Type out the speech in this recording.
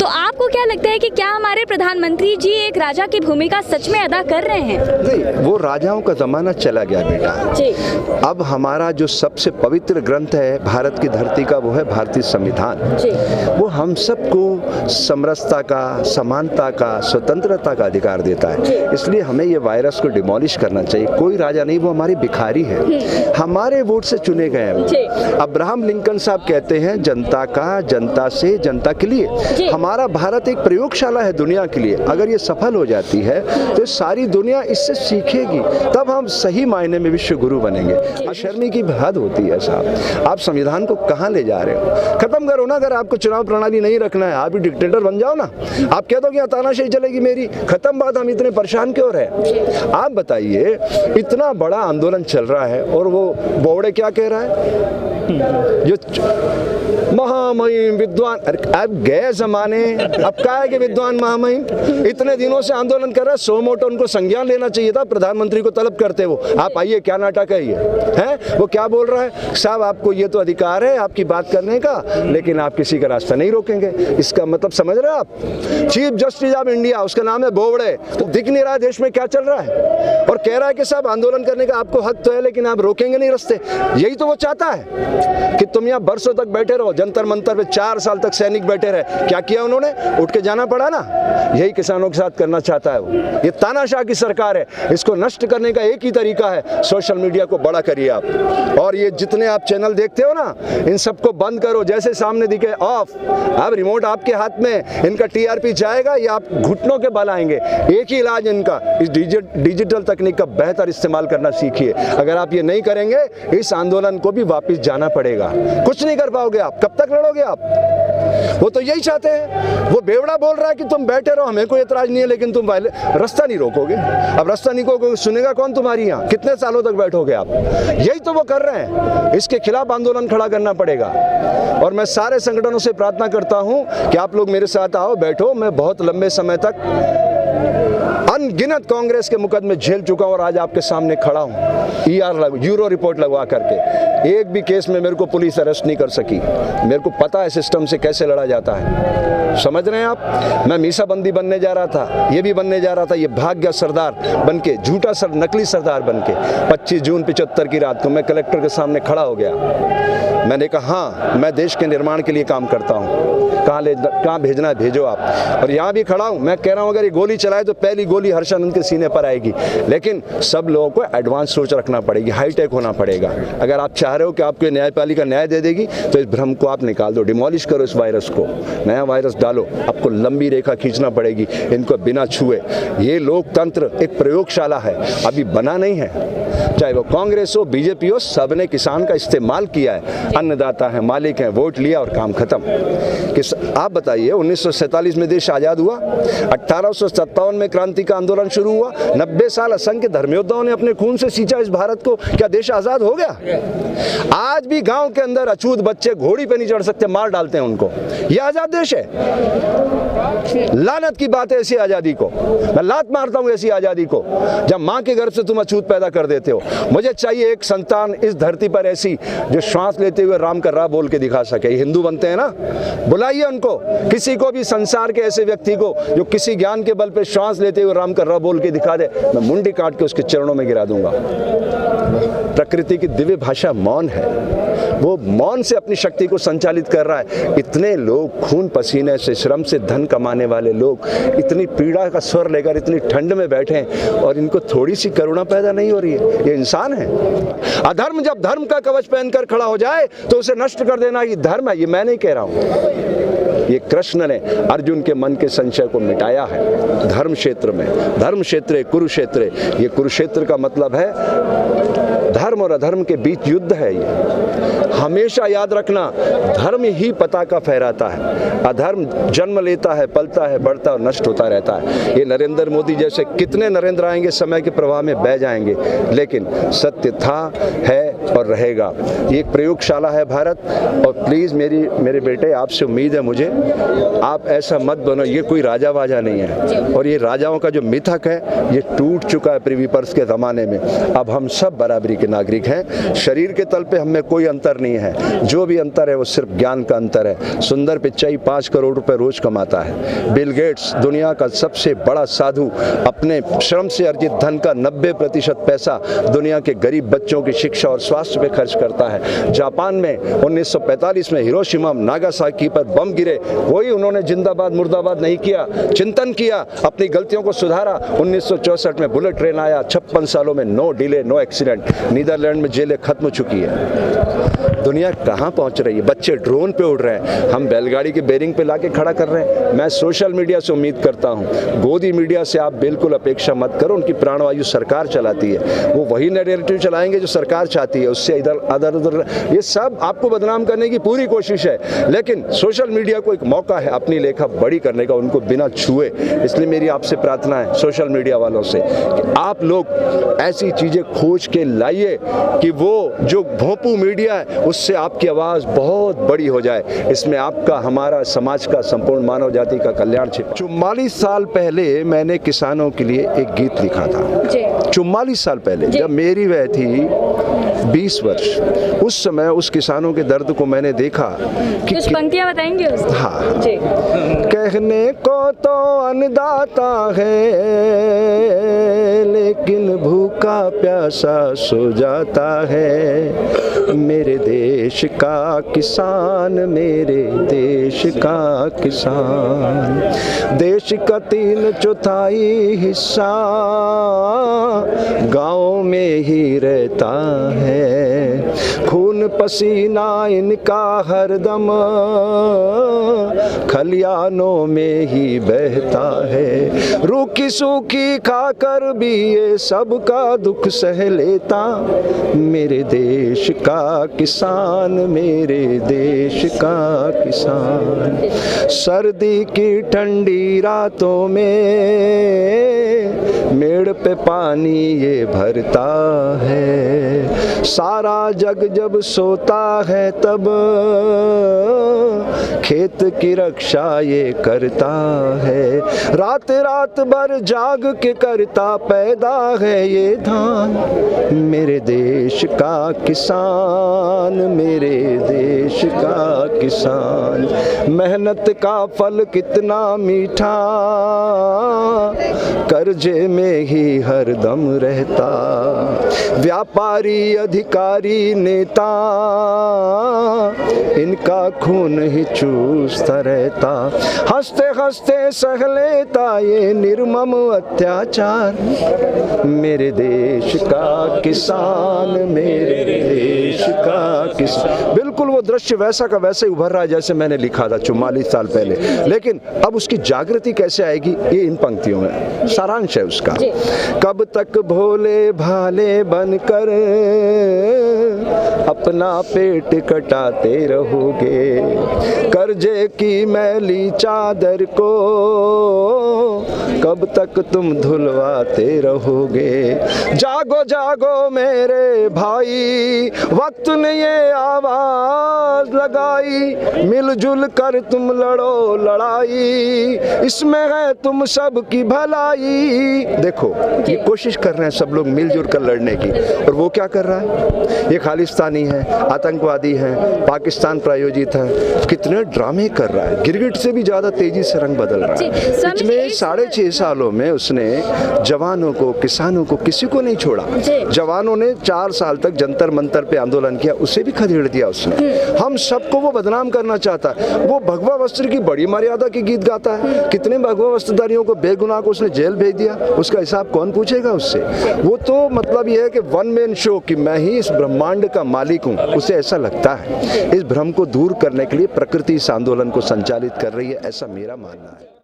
तो आपको क्या लगता है कि क्या हमारे प्रधानमंत्री जी एक राजा की भूमिका सच में अदा कर रहे हैं? नहीं, वो राजाओं का जमाना चला गया बेटा जी। अब हमारा जो सबसे पवित्र ग्रंथ है भारत की धरती का, वो है भारतीय संविधान जी। वो हम सबको समरसता का, समानता का, स्वतंत्रता का अधिकार देता है। इसलिए हमें ये वायरस को डिमोलिश करना चाहिए। कोई राजा नहीं, वो हमारी भिखारी है, हमारे वोट से चुने गए हैं। अब्राहम लिंकन साहब कहते हैं जनता का, जनता से, जनता के लिए। हमारा भारत एक प्रयोगशाला है दुनिया के लिए। अगर ये सफल हो जाती है तो सारी दुनिया इससे सीखेगी, तब हम सही मायने में विश्व गुरु बनेंगे। शर्मी की हद होती है साहब, आप संविधान को कहाँ ले जा रहे हो? खत्म करो ना। अगर आपको चुनाव प्रणाली नहीं रखना है, आप भी डिक्टेटर बन जाओ ना। आप कह दो कि तानाशाही चलेगी मेरी, खत्म बात। हम इतने परेशान क्यों रहे? आप बताइए, इतना बड़ा आंदोलन चल रहा है और वो बोवड़े क्या कह रहा है? जो महामहिम विद्वान, अब गए जमाने, अब क्या है कि विद्वान महामहिम इतने दिनों से आंदोलन कर रहा है। सो मोटो उनको संज्ञान लेना चाहिए था, प्रधानमंत्री को तलब करते वो। आप आइए, क्या नाटक है ये? हैं? वो क्या बोल रहा है? साहब आपको ये तो अधिकार है आपकी बात करने का, लेकिन आप किसी का रास्ता नहीं रोकेंगे। इसका मतलब समझ रहे हो आप? चीफ जस्टिस ऑफ इंडिया, उसका नाम है बोवड़े। तो दिख नहीं रहा देश में क्या चल रहा है, और कह रहा है कि साहब आंदोलन करने का आपको हक तो है, लेकिन आप रोकेंगे नहीं रास्ते। यही तो वो चाहता है कि तुम यहाँ बरसों तक बैठे रहो। जंतर मंतर पे 4 साल तक सैनिक बैठे रहे, क्या किया उन्होंने? उठ के जाना पड़ा ना। यही किसानों के साथ करना चाहता है वो। ये तानाशाह की सरकार है, इसको नष्ट करने का एक ही तरीका है, सोशल मीडिया को बड़ा करिए आप। और ये जितने आप चैनल देखते हो ना, इन सबको बंद करो, जैसे सामने दिखे ऑफ। अब रिमोट आपके हाथ में, इनका टीआरपी जाएगा या आप घुटनों के बल आएंगे। एक ही इलाज इनका, इस डिजिटल तकनीक का बेहतर इस्तेमाल करना सीखिए। अगर आप ये नहीं करेंगे, इस आंदोलन को भी वापस जाना पड़ेगा। कुछ नहीं कर पाओगे आप। कब तक लड़ोगे आप? वो तो यही चाहते हैं। वो बेवड़ा बोल रहा है कि तुम बैठे रहो, हमें कोई एतराज नहीं है, लेकिन तुम रास्ता नहीं रोकोगे। अब रास्ता नहीं रोकोगे, सुनेगा कौन तुम्हारी? यहाँ कितने सालों तक बैठोगे आप? यही तो वो कर रहे हैं। इसके खिलाफ आंदोलन खड़ा करना पड़ेगा। और मैं सारे संगठनों से प्रार्थना करता हूं कि आप लोग मेरे साथ आओ, बैठो। मैं बहुत लंबे समय तक अनगिनत कांग्रेस के मुकदमे झेल चुका हूं और आज आपके सामने खड़ा हूं। यूरो रिपोर्ट लगवा करके एक भी केस में मेरे को पुलिस अरेस्ट नहीं कर सकी। मेरे को पता है सिस्टम से कैसे लड़ा जाता है। समझ रहे हैं आप? मैं मीसाबंदी बनने जा रहा था, ये भी बनने जा रहा था। ये भाग गया सरदार बनके, झूठा नकली सरदार बनके। 25 जून 75 की रात को मैं कलेक्टर के सामने खड़ा हो गया। मैंने कहा हाँ, मैं देश के निर्माण के लिए काम करता हूँ, कहाँ भेजना है भेजो आप। और यहाँ भी खड़ा हूँ, मैं कह रहा हूँ अगर ये गोली चलाए तो पहली गोली हर्षानंद के सीने पर आएगी। लेकिन सब लोगों को एडवांस सोच रखना पड़ेगी, हाईटेक होना पड़ेगा। अगर आप चाह रहे हो कि आपको न्यायपालिका न्याय दे देगी, तो इस भ्रम को आप निकाल दो, डिमोलिश करो इस वायरस को, नया वायरस डालो। आपको लंबी रेखा खींचना पड़ेगी इनको बिना छुए। ये लोकतंत्र एक प्रयोगशाला है, अभी बना नहीं है। चाहे वो कांग्रेस हो, बीजेपी हो, सबने किसान का इस्तेमाल किया है। अन्नदाता है, मालिक हैं, वोट लिया और काम खत्म। आप बताइए 1947 में देश आजाद हुआ, 1857 में क्रांति का आंदोलन शुरू हुआ, 90 साल असंख्य धर्मयोद्धाओं ने अपने खून से सींचा इस भारत को। क्या देश आजाद हो गया? आज भी गांव के अंदर अछूत बच्चे घोड़ी पे नहीं चढ़ सकते, मार डालते हैं उनको। यह आजाद देश है? लानत की बात है ऐसी आजादी को। मैं लात मारता हूं ऐसी आजादी को, जब मां के गर्भ से तुम अछूत पैदा कर देते हो। मुझे चाहिए एक संतान इस धरती पर ऐसी जो श्वास लेते हुए राम का राह बोल के दिखा सके। हिंदू बनते हैं ना, बुलाइए उनको, किसी को भी संसार के ऐसे व्यक्ति को जो किसी ज्ञान के बल पे श्वास लेते हुए राम का राह बोल के दिखा दे, मैं मुंडी काट के उसके चरणों में गिरा दूंगा। प्रकृति की दिव्य भाषा मौन है, वो मौन से अपनी शक्ति को संचालित कर रहा है। इतने लोग खून पसीने से, श्रम से धन कमाने वाले लोग इतनी पीड़ा का स्वर लेकर इतनी ठंड में बैठे हैं और इनको थोड़ी सी करुणा पैदा नहीं हो रही है। ये इंसान है? अधर्म जब धर्म का कवच पहनकर खड़ा हो जाए तो उसे नष्ट कर देना ये धर्म है। ये मैं नहीं कह रहा हूं, ये कृष्ण ने अर्जुन के मन के संशय को मिटाया है धर्म क्षेत्र में। धर्म क्षेत्र कुरुक्षेत्र, ये कुरुक्षेत्र का मतलब है धर्म और अधर्म के बीच युद्ध है। ये हमेशा याद रखना, धर्म ही पताका फहराता है, अधर्म जन्म लेता है, पलता है, बढ़ता और नष्ट होता रहता है। ये नरेंद्र मोदी जैसे कितने नरेंद्र आएंगे, समय के प्रवाह में बह जाएंगे, लेकिन सत्य था, है और रहेगा। ये एक प्रयोगशाला है भारत। और प्लीज़ मेरे बेटे, आपसे उम्मीद है मुझे, आप ऐसा मत बनो। ये कोई राजा वाजा नहीं है, और ये राजाओं का जो मिथक है ये टूट चुका है प्रिवी पर्स के ज़माने में। अब हम सब बराबरी के नागरिक नागरिक हैं। शरीर के तल पे हम में कोई अंतर नहीं है, जो भी अंतर है वो सिर्फ ज्ञान का अंतर है। सुंदर पिचाई 5 करोड़ रुपए रोज कमाता है। बिल गेट्स दुनिया का सबसे बड़ा साधु अपने श्रम से अर्जित धन का 90% पैसा दुनिया के गरीब बच्चों की शिक्षा और स्वास्थ्य पे खर्च करता है। जापान में 1945 में हिरोशिमा नागासाकी पर बम गिरे, कोई उन्होंने जिंदाबाद मुर्दाबाद नहीं किया, चिंतन किया, अपनी गलतियों को सुधारा। 1964 में बुलेट ट्रेन आया, 56 सालों में no delay no accident. Netherland में जेलें खत्म हो चुकी है। दुनिया कहाँ पहुँच रही है? बच्चे ड्रोन पे उड़ रहे हैं, हम बैलगाड़ी के बेरिंग पे लाके खड़ा कर रहे हैं। मैं सोशल मीडिया से उम्मीद करता हूँ, गोदी मीडिया से आप बिल्कुल अपेक्षा मत करो, उनकी प्राणवायु सरकार चलाती है, वो वही नैरेटिव चलाएंगे जो सरकार चाहती है, उससे इधर उधर ये सब आपको बदनाम करने की पूरी कोशिश है। लेकिन सोशल मीडिया को एक मौका है अपनी लेखा बड़ी करने का, उनको बिना छुए। इसलिए मेरी आपसे प्रार्थना है सोशल मीडिया वालों से कि आप लोग ऐसी चीज़ें खोज के लाइए कि वो जो भोंपू मीडिया है उससे आपकी आवाज़ बहुत बड़ी हो जाए। इसमें आपका, हमारा, समाज का, संपूर्ण मानव जाति का कल्याण छिपा। 44 साल पहले मैंने किसानों के लिए एक गीत लिखा था। 44 साल पहले, जब मेरी वह थी 20 वर्ष, उस समय उस किसानों के दर्द को मैंने देखा कि कुछ पंक्तियां बताएंगे उसकी? हाँ जी। कहने को तो अन्नदाता है लेकिन भूखा प्यासा सो जाता है। मेरे देश का किसान, मेरे देश का किसान, देश का 3/4 हिस्सा गाँव में ही रहता है। खून पसीना इनका हरदम खलियानों में ही बहता है। रूखी सूखी खाकर भी ये सबका दुख सह लेता। मेरे देश का किसान, मेरे देश का किसान, सर्दी की ठंडी रातों में मेड़ पे पानी ये भरता है। सारा जग जब सोता है तब खेत की रक्षा ये करता है। रात रात भर जाग के करता पैदा है ये धान। मेरे देश का किसान, मेरे देश का किसान, मेहनत का फल कितना मीठा, कर्जे में ही हरदम रहता। व्यापारी, अधिकारी, नेता, इनका खून ही चूसता रहता। हंसते हंसते सह लेता ये निर्मम अत्याचार। मेरे देश का किसान, मेरे देश का किसान। बिल्कुल वो दृश्य वैसा का वैसे उभर रहा है जैसे मैंने लिखा था 44 साल पहले। लेकिन अब उसकी जागृति कैसे आएगी, ये इन पंक्तियों में सारांश है उसका। कब तक भोले भाले बनकर अपना पेट कटाते रहोगे, कर्जे की मैली चादर को कब तक तुम धुलवाते रहोगे। जागो जागो मेरे भाई, वक्त ने ये आवाज लगाई, मिलजुल कर तुम लड़ो लड़ाई, इसमें है तुम सब की भलाई। देखो ये कोशिश कर रहे हैं सब लोग मिलजुल कर लड़ने की, और वो क्या कर रहा है? ये खालिस्तानी है, आतंकवादी है, पाकिस्तान प्रायोजित है, कितने ड्रामे कर रहा है। गिरगिट से भी ज्यादा तेजी से रंग बदल रहा है। पिछले 6.5 सालों में उसने जवानों को, किसानों को, किसी को नहीं छोड़ा। जवानों ने 4 साल तक जंतर मंतर पे आंदोलन किया, उसे भी खदेड़ दिया उसने। हम सबको वो बदनाम करना चाहता है। वो भगवा वस्त्र की बड़ी मर्यादा के गीत गाता है। कितने भगवा वस्त्रधारियों को, बेगुनाह को उसने जेल भेज दिया, उसका हिसाब कौन पूछेगा उससे? वो तो मतलब ये है कि वन मैन शो कि मैं ही इस ब्रह्मांड का मालिक हूँ, उसे ऐसा लगता है। इस भ्रम को दूर करने के लिए प्रकृति इस आंदोलन को संचालित कर रही है, ऐसा मेरा मानना है।